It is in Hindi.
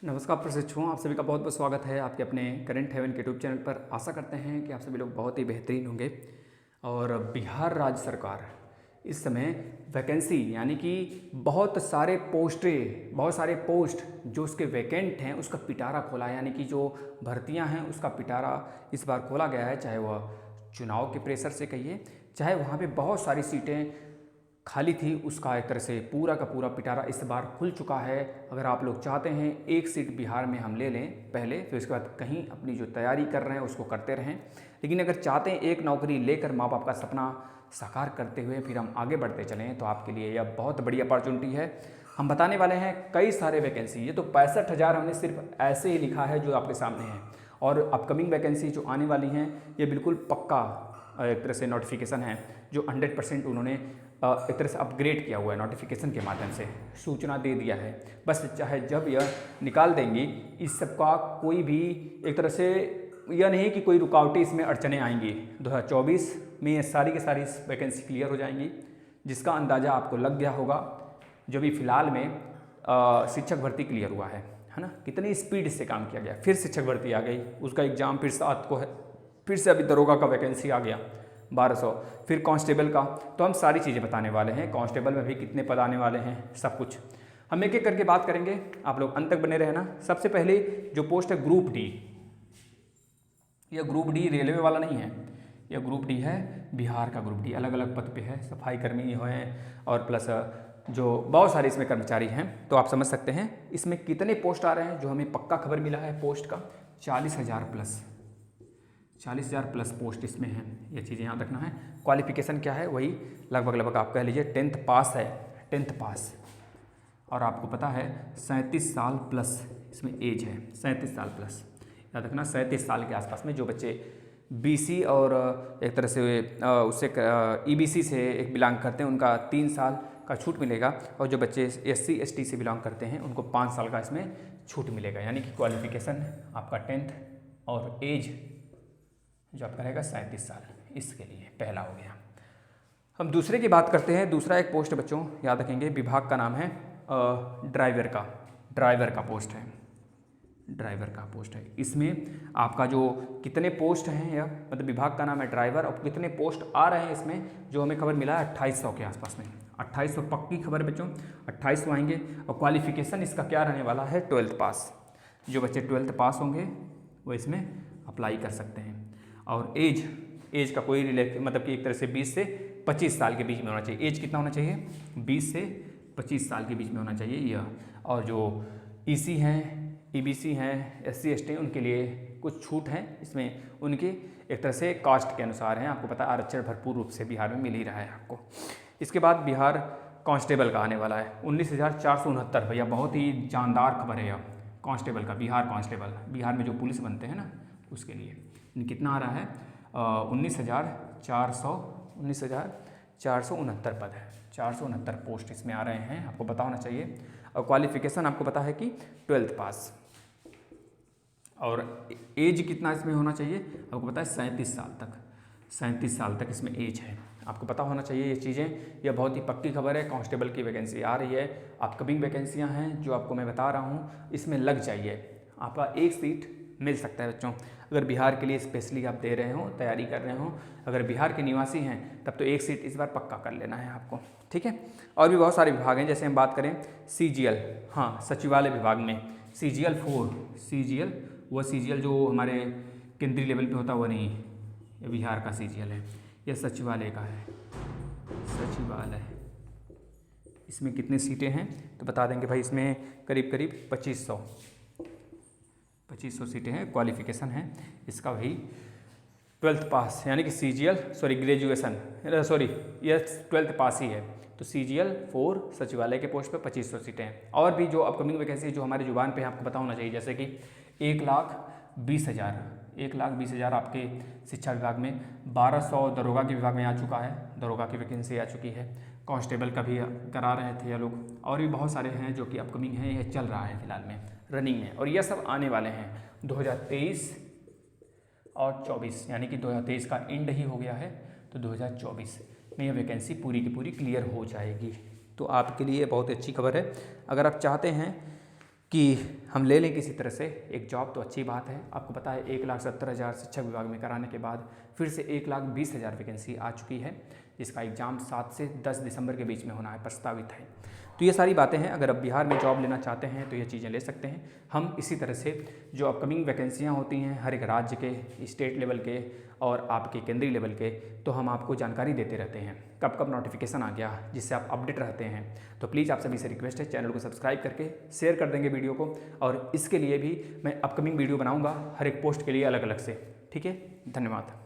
नमस्कार प्रशिक्षुओं, आप सभी का बहुत बहुत स्वागत है आपके अपने करंट हेवन के यूट्यूब चैनल पर। आशा करते हैं कि आप सभी लोग बहुत ही बेहतरीन होंगे। और बिहार राज्य सरकार इस समय वैकेंसी यानी कि बहुत सारे पोस्ट जो उसके वैकेंट हैं उसका पिटारा खोला है। यानी कि जो भर्तियां हैं उसका पिटारा इस बार खोला गया है, चाहे वह चुनाव के प्रेशर से कहिए, चाहे वहाँ पे बहुत सारी सीटें खाली थी, उसका एक तरह से पूरा का पूरा पिटारा इस बार खुल चुका है। अगर आप लोग चाहते हैं एक सीट बिहार में हम ले लें पहले, फिर उसके बाद कहीं अपनी जो तैयारी कर रहे हैं उसको करते रहें, लेकिन अगर चाहते हैं एक नौकरी लेकर माँ बाप का सपना साकार करते हुए फिर हम आगे बढ़ते चलें, तो आपके लिए यह बहुत बड़ी अपॉर्चुनिटी है। हम बताने वाले हैं कई सारे वैकेंसी। ये तो 65,000 हमने सिर्फ ऐसे ही लिखा है जो आपके सामने है, और अपकमिंग वैकेंसी जो आने वाली हैं ये बिल्कुल पक्का एक तरह से नोटिफिकेशन है जो 100% उन्होंने एक तरह से अपग्रेड किया हुआ है। नोटिफिकेशन के माध्यम से सूचना दे दिया है। बस चाहे जब यह निकाल देंगी, इस सब का कोई भी एक तरह से यह नहीं कि कोई रुकावटें इसमें अड़चनें आएंगी। 2024 में ये सारी की सारी वैकेंसी क्लियर हो जाएंगी, जिसका अंदाज़ा आपको लग गया होगा। जो भी फिलहाल में शिक्षक भर्ती क्लियर हुआ है ना, कितनी स्पीड से काम किया गया। फिर शिक्षक भर्ती आ गई, उसका एग्ज़ाम फिर 7 को है। फिर से अभी दरोगा का वैकेंसी आ गया 1200, फिर कांस्टेबल का। तो हम सारी चीज़ें बताने वाले हैं, कांस्टेबल में भी कितने पद आने वाले हैं, सब कुछ हम एक एक करके बात करेंगे। आप लोग अंत तक बने रहना। सबसे पहले जो पोस्ट है ग्रुप डी, यह ग्रुप डी रेलवे वाला नहीं है, यह ग्रुप डी है बिहार का ग्रुप डी। अलग अलग पद पे है, सफाई कर्मी हैं और प्लस जो बहुत सारे इसमें कर्मचारी हैं। तो आप समझ सकते हैं इसमें कितने पोस्ट आ रहे हैं। जो हमें पक्का खबर मिला है पोस्ट का 40,000 प्लस, 40,000 प्लस पोस्ट इसमें है। ये चीज़ें याद रखना है। क्वालिफिकेशन क्या है, वही लगभग आप कह लीजिए 10th पास है, 10th पास। और आपको पता है 37 साल प्लस इसमें एज है, 37 साल प्लस। याद रखना 37 साल के आसपास में जो बच्चे बीसी और एक तरह से उससे ईबीसी से एक बिलोंग करते हैं उनका 3 साल का छूट मिलेगा, और जो बच्चे एससी एसटी से बिलोंग करते हैं उनको 5 साल का इसमें छूट मिलेगा। यानी कि क्वालिफिकेशन आपका 10th और एज जो आपका रहेगा 37 साल, इसके लिए पहला हो गया। हम दूसरे की बात करते हैं। दूसरा एक पोस्ट बच्चों याद रखेंगे, विभाग का नाम है ड्राइवर का पोस्ट है, ड्राइवर का पोस्ट है। इसमें आपका जो कितने पोस्ट हैं, या मतलब विभाग का नाम है ड्राइवर, और कितने पोस्ट आ रहे हैं इसमें जो हमें खबर मिला है 2800 के आसपास में। 2800 पक्की खबर है बच्चों, 2800 आएंगे। और क्वालिफिकेशन इसका क्या रहने वाला है, 12th पास। जो बच्चे 12th पास होंगे वो इसमें अप्लाई कर सकते हैं। और एज का कोई मतलब कि एक तरह से 20 से 25 साल के बीच में होना चाहिए। एज कितना होना चाहिए, 20 से 25 साल के बीच में होना चाहिए यह। और जो ईसी हैं, ईबीसी हैं, एससी एसटी, उनके लिए कुछ छूट है इसमें, उनके एक तरह से कास्ट के अनुसार हैं। आपको पता है आरक्षण भरपूर रूप से बिहार में मिल ही रहा है आपको। इसके बाद बिहार कांस्टेबल का आने वाला है 19,469। भैया बहुत ही जानदार खबर है यह, कांस्टेबल का, बिहार कांस्टेबल, बिहार में जो पुलिस बनते हैं ना उसके लिए। कितना आ रहा है 19,469 पद है, 469 पोस्ट इसमें आ रहे हैं, आपको पता होना चाहिए। और क्वालिफिकेशन आपको पता है कि 12th पास। और एज कितना इसमें होना चाहिए, आपको पता है 37 साल तक, 37 साल तक इसमें एज है, आपको पता होना चाहिए ये चीज़ें। यह बहुत ही पक्की खबर है। कांस्टेबल की वैकेंसी आ रही है, अपकमिंग वैकेंसियाँ हैं जो आपको मैं बता रहा हूँ, इसमें लग जाइए, आपका एक सीट मिल सकता है बच्चों। अगर बिहार के लिए स्पेशली आप दे रहे हो, तैयारी कर रहे हो, अगर बिहार के निवासी हैं तब तो एक सीट इस बार पक्का कर लेना है आपको, ठीक है। और भी बहुत सारे विभाग हैं, जैसे हम बात करें सीजीएल, हाँ सचिवालय विभाग में CGL 4, CGL वह CGL जो हमारे केंद्रीय लेवल पे होता है वो नहीं, ये बिहार का CGL है, यह सचिवालय का है, सचिवालय। इसमें कितनी सीटें हैं तो बता देंगे भाई, इसमें करीब 2500 सीटें हैं। क्वालिफिकेशन है इसका वही 12th पास, यानी कि CGL ग्रेजुएशन, यह 12th पास ही है। तो CGL 4 सचिवालय के पोस्ट पे 2500 सीटें हैं। और भी जो अपकमिंग वैकेंसी जो हमारे जुबान पे आपको पता होना चाहिए, जैसे कि 1,20,000 आपके शिक्षा विभाग में, 1200 दरोगा के विभाग में आ चुका है, दरोगा की वैकेंसी आ चुकी है। कांस्टेबल का भी करा रहे थे ये लोग, और भी बहुत सारे हैं जो कि अपकमिंग हैं, यह चल रहा है फिलहाल में, रनिंग में, और यह सब आने वाले हैं 2023 और 24, यानी कि 2023 का एंड ही हो गया है, तो 2024 में यह वैकेंसी पूरी की पूरी क्लियर हो जाएगी। तो आपके लिए बहुत अच्छी खबर है। अगर आप चाहते हैं कि हम ले लें किसी तरह से एक जॉब तो अच्छी बात है। आपको पता है 1,70,000 शिक्षा विभाग में कराने के बाद फिर से 1,20,000 वैकेंसी आ चुकी है, जिसका एग्ज़ाम 7 से 10 दिसंबर के बीच में होना है, प्रस्तावित है। तो ये सारी बातें हैं, अगर आप बिहार में जॉब लेना चाहते हैं तो ये चीज़ें ले सकते हैं। हम इसी तरह से जो अपकमिंग वैकेंसियाँ होती हैं हर एक राज्य के, स्टेट लेवल के और आपके केंद्रीय लेवल के, तो हम आपको जानकारी देते रहते हैं कब कब नोटिफिकेशन आ गया, जिससे आप अपडेट रहते हैं। तो प्लीज़ आप सभी से रिक्वेस्ट है, चैनल को सब्सक्राइब करके शेयर कर देंगे वीडियो को, और इसके लिए भी मैं अपकमिंग वीडियो बनाऊँगा हर एक पोस्ट के लिए अलग अलग से। ठीक है, धन्यवाद।